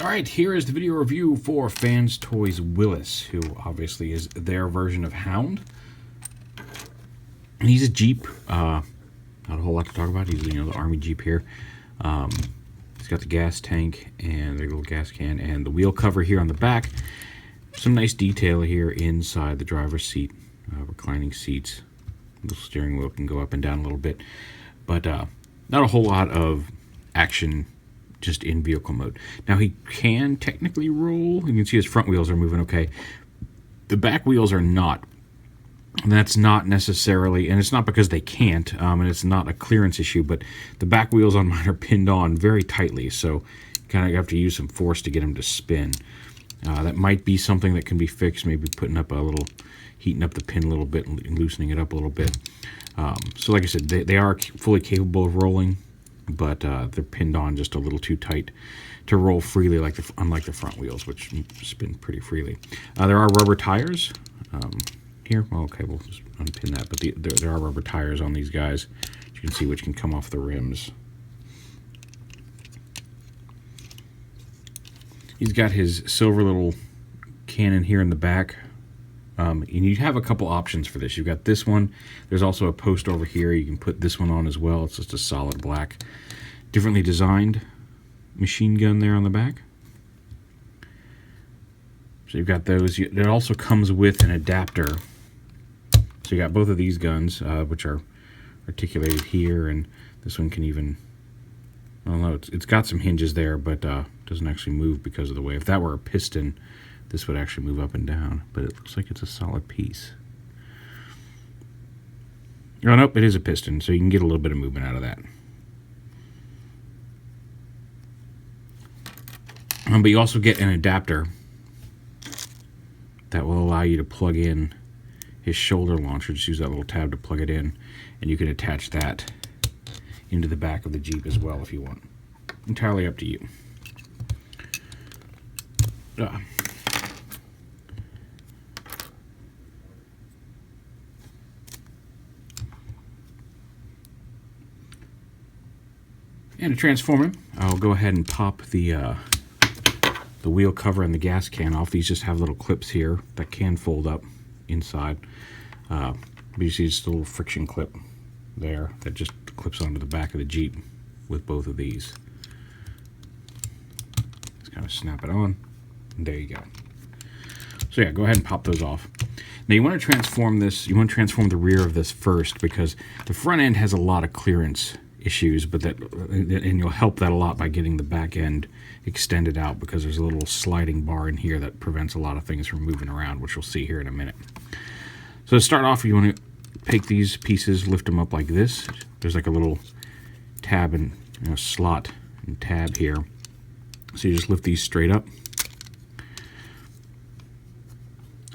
Alright, here is the video review for Fanstoys WILLIS, who obviously is their version of Hound. And he's a Jeep, not a whole lot to talk about. He's, the Army Jeep here. He's got the gas tank and the little gas can and the wheel cover here on the back. Some nice detail here inside the driver's seat, reclining seats. The steering wheel can go up and down a little bit, but not a whole lot of action just in vehicle mode. Now he can technically roll. You can see his front wheels are moving okay. The back wheels are not. And that's not necessarily, and it's not because they can't, and it's not a clearance issue, but the back wheels on mine are pinned on very tightly, so you kind of have to use some force to get them to spin. That might be something that can be fixed, maybe putting up a little, heating up the pin a little bit and loosening it up a little bit. So like I said, they are fully capable of rolling, but they're pinned on just a little too tight to roll freely, unlike the front wheels, which spin pretty freely. There are rubber tires here. Well, okay, we'll just unpin that, but there are rubber tires on these guys. You can see which can come off the rims. He's got his silver little cannon here in the back. And you have a couple options for this. You've got this one. There's also a post over here. You can put this one on as well. It's just a solid black, differently designed machine gun there on the back. So you've got those. It also comes with an adapter. So you got both of these guns, which are articulated here, and this one can even, I don't know, it's got some hinges there, but doesn't actually move because of the way. If that were a piston, this would actually move up and down, but it looks like it's a solid piece. Oh, nope, it is a piston, so you can get a little bit of movement out of that. But you also get an adapter that will allow you to plug in his shoulder launcher. Just use that little tab to plug it in, and you can attach that into the back of the Jeep as well if you want. Entirely up to you. And to transform him, I'll go ahead and pop the wheel cover and the gas can off. These just have little clips here that can fold up inside. But you see just a little friction clip there that just clips onto the back of the Jeep with both of these. Just kind of snap it on, and there you go. So yeah, go ahead and pop those off. Now you want to transform this, you want to transform the rear of this first, because the front end has a lot of clearance issues, and you'll help that a lot by getting the back end extended out, because there's a little sliding bar in here that prevents a lot of things from moving around, which we'll see here in a minute. So to start off, you want to take these pieces, lift them up like this. There's like a little tab and slot and tab here. So you just lift these straight up.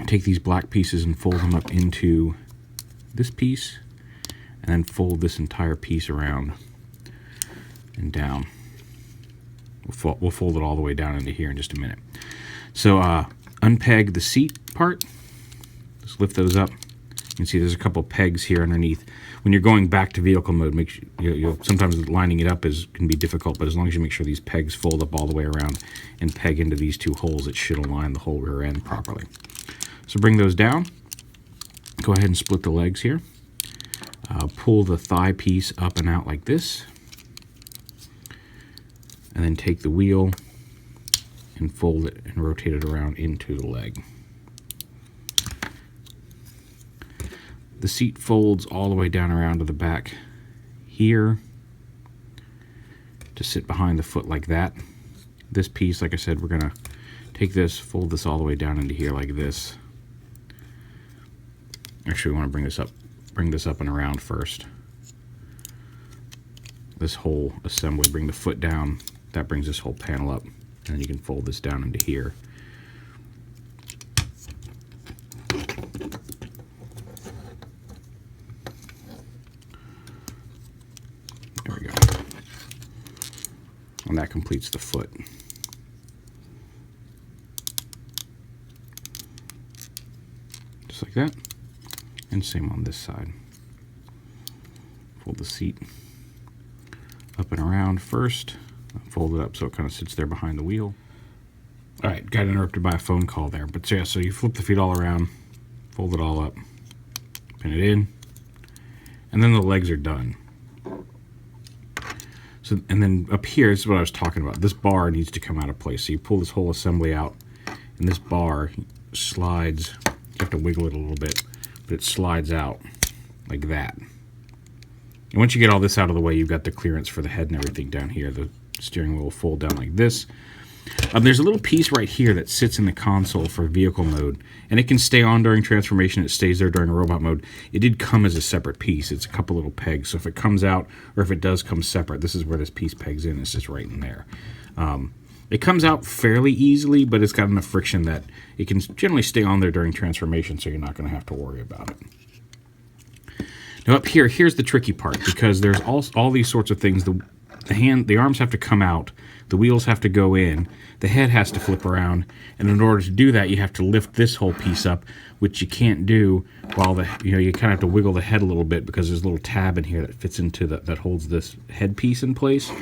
Take these black pieces and fold them up into this piece, and then fold this entire piece around and down. We'll fold it all the way down into here in just a minute. So unpeg the seat part. Just lift those up. You can see there's a couple pegs here underneath. When you're going back to vehicle mode, make sure, sometimes lining it up can be difficult, but as long as you make sure these pegs fold up all the way around and peg into these two holes, it should align the whole rear end properly. So bring those down. Go ahead and split the legs here. Pull the thigh piece up and out like this, and then take the wheel and fold it and rotate it around into the leg. The seat folds all the way down around to the back here to sit behind the foot like that. This piece, like I said, we're going to take this, fold this all the way down into here like this. Actually, we want to bring this up and around first. This whole assembly, bring the foot down, that brings this whole panel up, and then you can fold this down into here. There we go. And that completes the foot. Just like that. And same on this side. Fold the seat up and around first, fold it up so it kind of sits there behind the wheel. All right, got interrupted by a phone call there. But so, yeah, so you flip the feet all around, fold it all up, pin it in, and then the legs are done. So, and then up here, this is what I was talking about. This bar needs to come out of place. So you pull this whole assembly out, and this bar slides. You have to wiggle it a little bit, but it slides out like that. And once you get all this out of the way, you've got the clearance for the head and everything down here. The steering wheel will fold down like this. There's a little piece right here that sits in the console for vehicle mode, and it can stay on during transformation. It stays there during robot mode. It did come as a separate piece. It's a couple little pegs, so if it comes out, or if it does come separate, this is where this piece pegs in. It's just right in there. It comes out fairly easily, but it's got enough friction that it can generally stay on there during transformation, so you're not going to have to worry about it. Now up here, here's the tricky part, because there's all these sorts of things. The arms have to come out, the wheels have to go in, the head has to flip around, and in order to do that, you have to lift this whole piece up, which you can't do while you kind of have to wiggle the head a little bit, because there's a little tab in here that fits into that holds this head piece in place.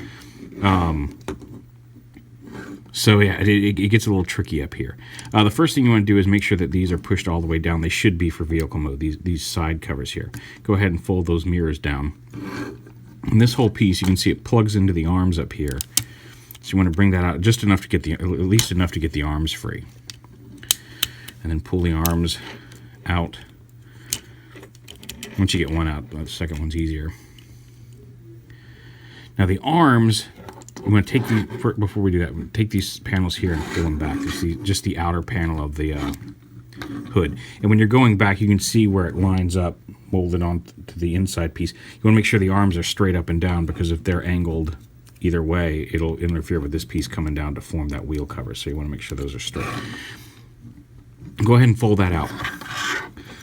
So yeah, it gets a little tricky up here. The first thing you want to do is make sure that these are pushed all the way down. They should be for vehicle mode, these side covers here. Go ahead and fold those mirrors down. And this whole piece, you can see it plugs into the arms up here. So you want to bring that out just enough to get at least enough to get the arms free. And then pull the arms out. Once you get one out, the second one's easier. Now the arms, you want to take these, before we do that, take these panels here and pull them back. Just the outer panel of the hood. And when you're going back, you can see where it lines up, molded on to the inside piece. You want to make sure the arms are straight up and down, because if they're angled either way, it'll interfere with this piece coming down to form that wheel cover. So you want to make sure those are straight. Go ahead and fold that out.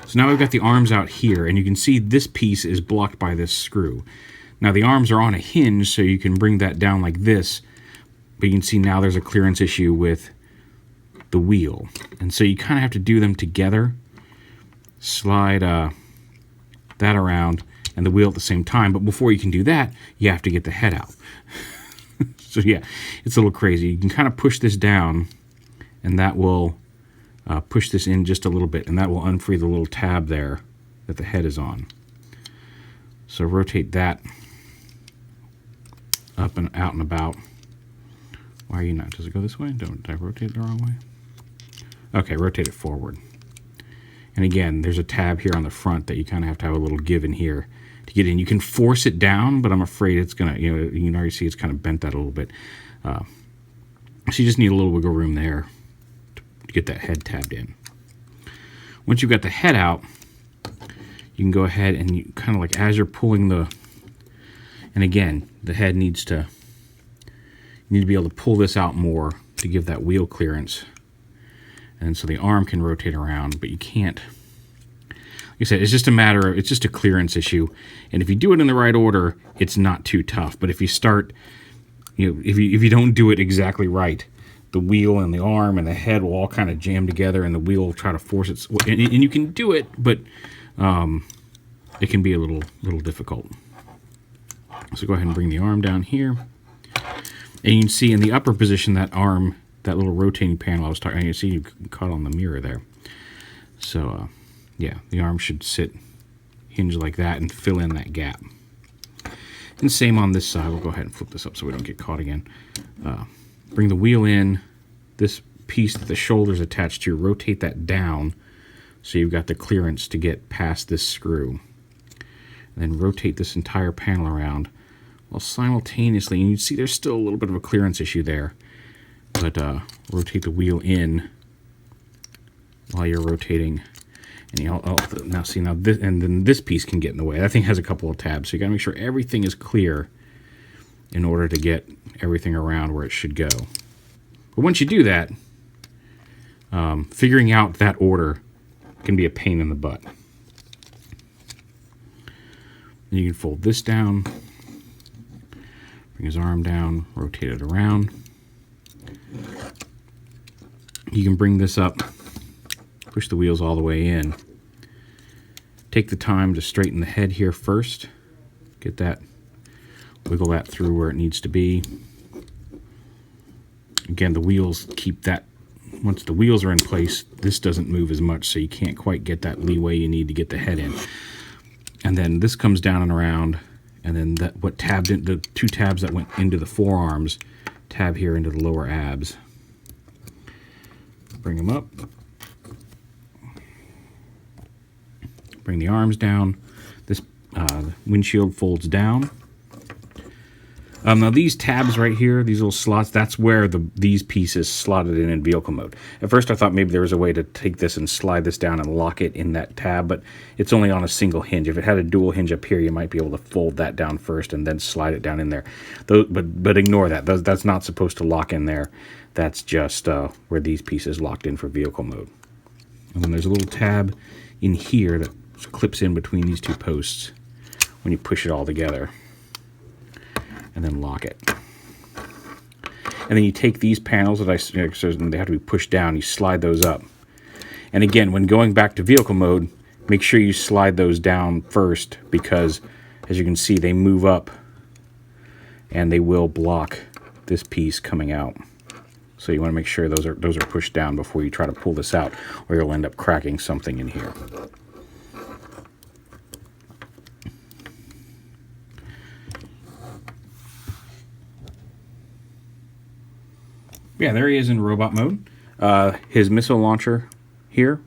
So now we've got the arms out here, and you can see this piece is blocked by this screw. Now the arms are on a hinge, so you can bring that down like this, but you can see now there's a clearance issue with the wheel. And so you kind of have to do them together. Slide that around and the wheel at the same time, but before you can do that, you have to get the head out. So yeah, it's a little crazy. You can kind of push this down, and that will push this in just a little bit, and that will unfree the little tab there that the head is on. So rotate that up and out and about. Why are you not? Does it go this way? Did I rotate it the wrong way? Okay, rotate it forward. And again, there's a tab here on the front that you kind of have to have a little give in here to get in. You can force it down, but I'm afraid it's going to, you can already see it's kind of bent that a little bit. So you just need a little wiggle room there to get that head tabbed in. Once you've got the head out, you can go ahead and you kind of like, as you're pulling and again, the head needs to, you need to be able to pull this out more to give that wheel clearance. And so the arm can rotate around, but you can't. Like I said, it's just a matter of, it's just a clearance issue. And if you do it in the right order, it's not too tough. But if you start, if you don't do it exactly right, the wheel and the arm and the head will all kind of jam together, and the wheel will try to force it. And you can do it, but it can be a little difficult. So go ahead and bring the arm down here. And you can see in the upper position that arm, that little rotating panel I was talking, you see you caught on the mirror there. So yeah, the arm should sit hinge like that and fill in that gap. And same on this side. We'll go ahead and flip this up so we don't get caught again. Bring the wheel in. This piece that the shoulder's attached to, rotate that down so you've got the clearance to get past this screw. And then rotate this entire panel around while simultaneously, and you see there's still a little bit of a clearance issue there, but rotate the wheel in while you're rotating. And now see, now this, and then this piece can get in the way. That thing has a couple of tabs, so you got to make sure everything is clear in order to get everything around where it should go. But once you do that, figuring out that order can be a pain in the butt. And you can fold this down, bring his arm down, rotate it around. You can bring this up, push the wheels all the way in. Take the time to straighten the head here first. Get that, wiggle that through where it needs to be. Again, the wheels keep that once the wheels are in place, this doesn't move as much, so you can't quite get that leeway you need to get the head in. And then this comes down and around, and then the 2 tabs that went into the forearms tab here into the lower abs. Bring them up. Bring the arms down. This windshield folds down. Now these tabs right here, these little slots, that's where these pieces slotted in vehicle mode. At first I thought maybe there was a way to take this and slide this down and lock it in that tab, but it's only on a single hinge. If it had a dual hinge up here, you might be able to fold that down first and then slide it down in there. But ignore that. That's not supposed to lock in there. That's just where these pieces locked in for vehicle mode. And then there's a little tab in here that clips in between these 2 posts when you push it all together. And then lock it. And then you take these panels that they have to be pushed down, you slide those up. And again, when going back to vehicle mode, make sure you slide those down first, because as you can see, they move up and they will block this piece coming out. So you want to make sure those are pushed down before you try to pull this out, or you'll end up cracking something in here. Yeah, there he is in robot mode. His missile launcher here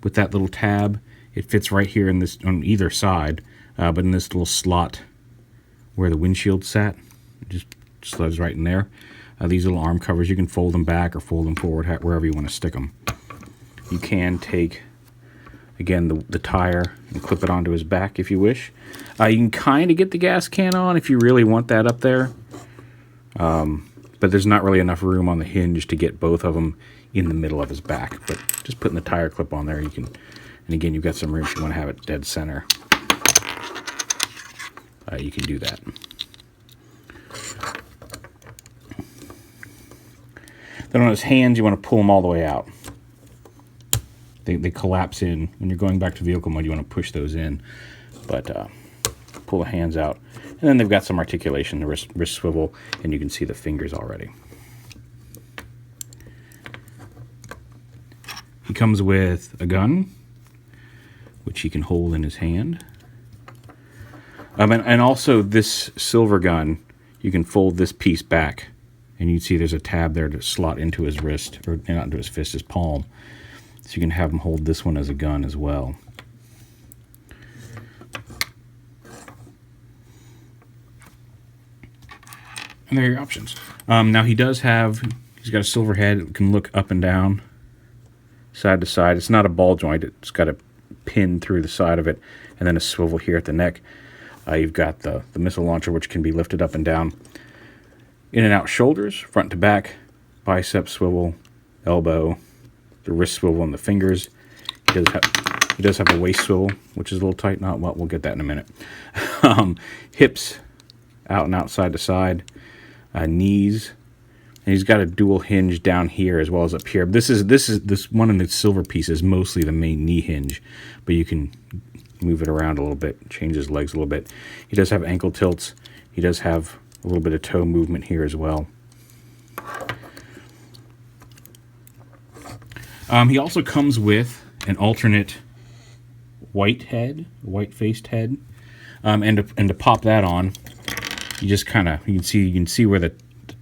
with that little tab, it fits right here in this on either side, but in this little slot where the windshield sat, it just slides right in there. These little arm covers, you can fold them back or fold them forward, wherever you want to stick them. You can take, again, the tire and clip it onto his back if you wish. You can kind of get the gas can on if you really want that up there. But there's not really enough room on the hinge to get both of them in the middle of his back. But just putting the tire clip on there, you can, and again, you've got some room if you want to have it dead center. You can do that. Then on his hands, you want to pull them all the way out. They collapse in. When you're going back to vehicle mode, you want to push those in. But pull the hands out. And then they've got some articulation, the wrist swivel, and you can see the fingers already. He comes with a gun, which he can hold in his hand. And also this silver gun, you can fold this piece back, and you can see there's a tab there to slot into his wrist, or not into his fist, his palm. So you can have him hold this one as a gun as well. And there are your options. Now he's got a silver head. It can look up and down, side to side. It's not a ball joint. It's got a pin through the side of it, and then a swivel here at the neck. You've got the missile launcher, which can be lifted up and down. In and out shoulders, front to back, bicep swivel, elbow, the wrist swivel, and the fingers. He does have a waist swivel, which is a little tight. Well, we'll get that in a minute. Hips out and out, side to side. Knees, and he's got a dual hinge down here as well as up here. This one in the silver piece is mostly the main knee hinge, but you can move it around a little bit, change his legs a little bit. He does have ankle tilts. He does have a little bit of toe movement here as well. He also comes with an alternate white-faced head, and to pop that on, you just you can see where the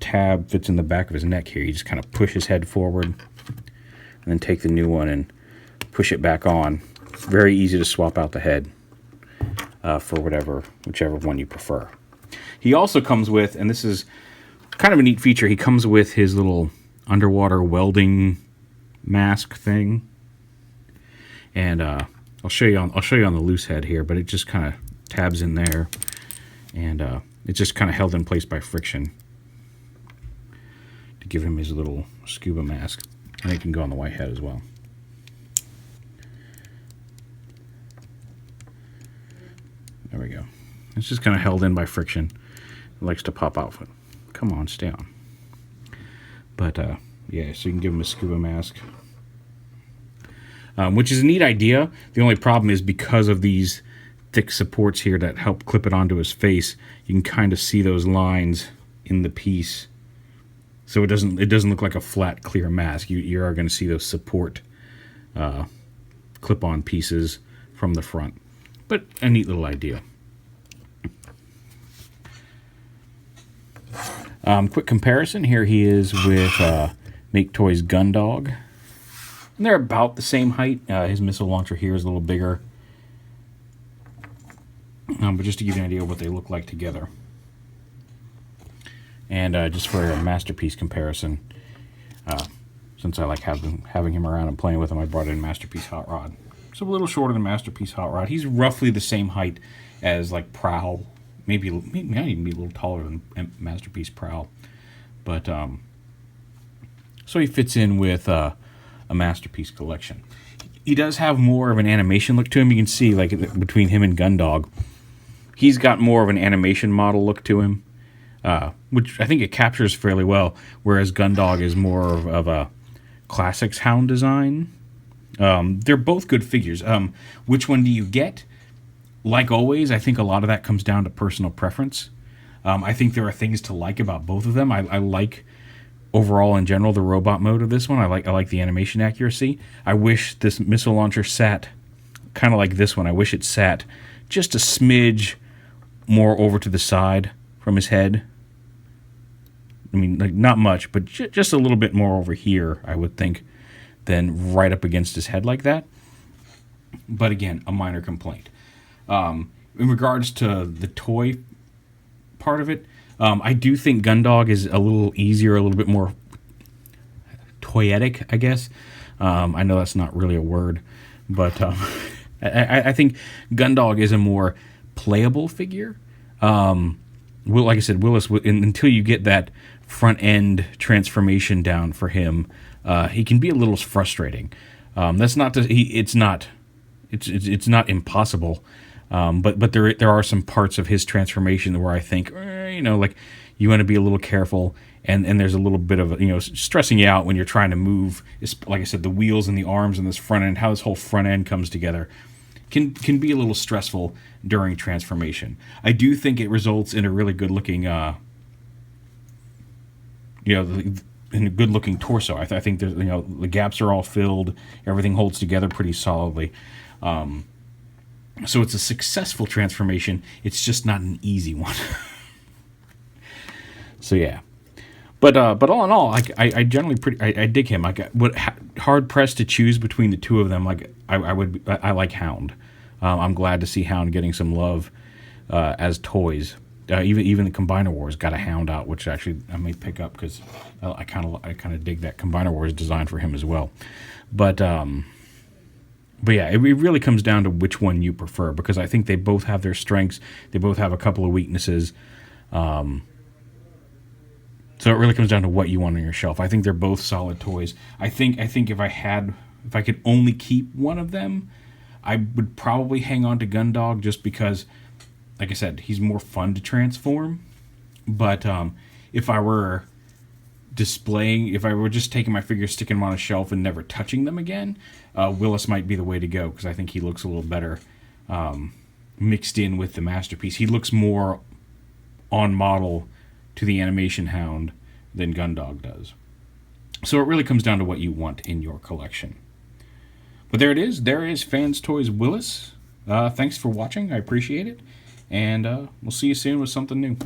tab fits in the back of his neck here. You just kind of push his head forward, and then take the new one and push it back on. Very easy to swap out the head for whichever one you prefer. He also comes with, and this is kind of a neat feature, he comes with his little underwater welding mask thing. And I'll show you on the loose head here, but it just kind of tabs in there, and it's just kind of held in place by friction to give him his little scuba mask. And it can go on the white head as well. There we go. It's just kind of held in by friction. It likes to pop out. Come on, stay on. But yeah, so you can give him a scuba mask, which is a neat idea. The only problem is because of these thick supports here that help clip it onto his face, you can kind of see those lines in the piece So it doesn't look like a flat, clear mask. You are going to see those support clip-on pieces from the front. But a neat little idea. Quick comparison. Here he is with Make Toys Gundog. And they're about the same height. His missile launcher here is a little bigger. But just to give you an idea of what they look like together. And just for a Masterpiece comparison, since I like having him around and playing with him, I brought in Masterpiece Hot Rod. So a little shorter than Masterpiece Hot Rod. He's roughly the same height as like Prowl. Maybe might even be a little taller than Masterpiece Prowl. But so he fits in with a Masterpiece collection. He does have more of an animation look to him. You can see like between him and Gundog, he's got more of an animation model look to him. Which I think it captures fairly well, whereas Gundog is more of a classics hound design. They're both good figures. Which one do you get? Like always, I think a lot of that comes down to personal preference. I think there are things to like about both of them. I like overall in general the robot mode of this one. I like the animation accuracy. I wish this missile launcher sat kind of like this one. I wish it sat just a smidge more over to the side from his head. I mean, like not much, but just a little bit more over here, I would think, than right up against his head like that. But again, a minor complaint. In regards to the toy part of it, I do think Gundog is a little easier, a little bit more toyetic, I guess. I know that's not really a word, but I think Gundog is a more playable figure. Like I said, Willis, until you get that front end transformation down for him, he can be a little frustrating. That's not to, it's not impossible. But there are some parts of his transformation where I think, like you want to be a little careful, and there's a little bit of stressing you out when you're trying to move. Like I said, the wheels and the arms and this front end, how this whole front end comes together, can be a little stressful during transformation. I do think it results in a really good looking, in a good looking torso. I think there's the gaps are all filled, everything holds together pretty solidly. So it's a successful transformation. It's just not an easy one. So yeah, but all in all, I generally I dig him. Hard pressed to choose between the two of them. I like Hound. I'm glad to see Hound getting some love as toys. Even the Combiner Wars got a Hound out, which actually I may pick up because I kind of dig that Combiner Wars design for him as well. But yeah, it really comes down to which one you prefer, because I think they both have their strengths. They both have a couple of weaknesses. So it really comes down to what you want on your shelf. I think they're both solid toys. I think if I could only keep one of them, I would probably hang on to Gundog just because, like I said, he's more fun to transform. But if I were just taking my figures, sticking them on a shelf and never touching them again, Willis might be the way to go, because I think he looks a little better mixed in with the Masterpiece. He looks more on model to the animation Hound than Gundog does. So it really comes down to what you want in your collection. But there it is. There is Fanstoys Willis. Thanks for watching. I appreciate it. And we'll see you soon with something new.